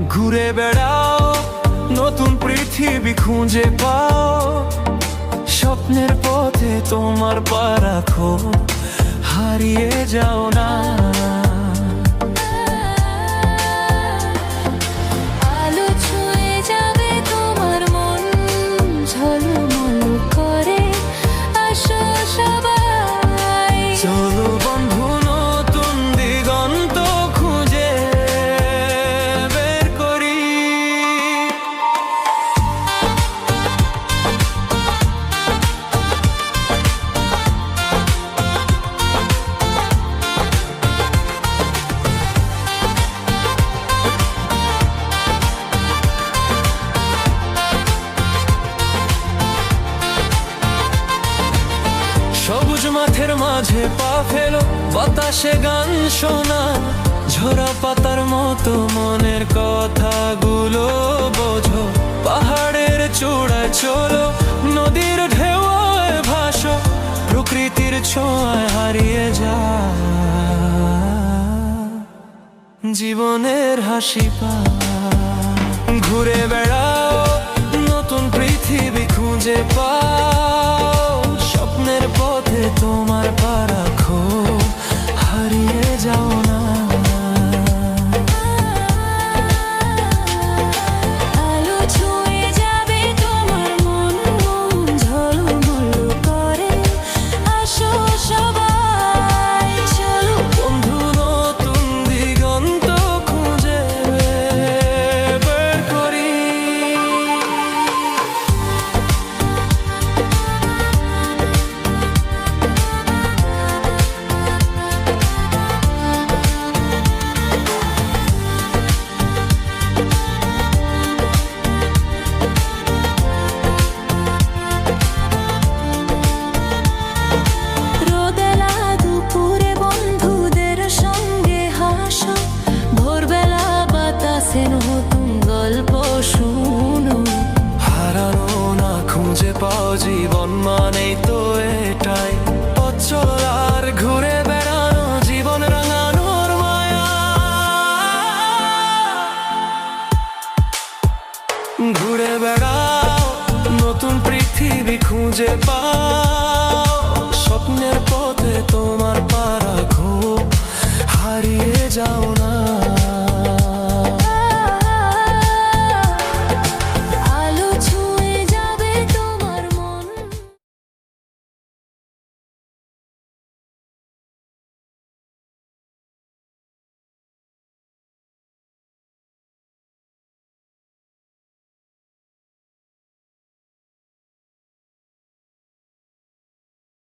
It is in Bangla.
ঘুরে বেড়াও, নতুন পৃথিবী খুঁজে পাও, স্বপ্নের পথে তোমার পা রাখো, হারিয়ে যাও না। আলো ছুঁয়ে যাবে তোমার মন, ঝলমল করে আসো সবাই। চলো বন্ধু, নতুন দিগন্ত খুঁজে বের করি। সবুজ মাঠের মাঝে পা ফেলো, বাতাসে গান শোনা, ঝরা পাতার মতো মনের কথাগুলো বোঝো। পাহাড়ের চূড়ায় চলো, নদীর ঢেউয়ে ভাসো, প্রকৃতির ছোঁয়ায় হারিয়ে যা জীবনের হাসি পা। ঘুরে বেড়াও, নতুন পৃথিবী খুঁজে পাও, স্বপ্নের পথে তোমার পা রাখো, হারিয়ে যাও না। আলো ছুঁয়ে যাবে তোমার মন, ঝলমল করে আসো সবাই। চলো বন্ধু, নতুন দিগন্ত খুঁজে বের করি। রোদেলা দুপুরে বন্ধুদের সঙ্গে হাসো, ভোরবেলা বাতাসে নতুন গল্প শুনো। হারানো না খুঁজে পাও, জীবন মানেই তো এটাই। পথ চলার ঘুরে বেড়ানো, জীবন রাঙানোর মায়া। ঘুরে বেড়াও, নতুন পৃথিবী খুঁজে পাও, স্বপ্নের পথে তোমার পা রাখো, হারিয়ে যাও না।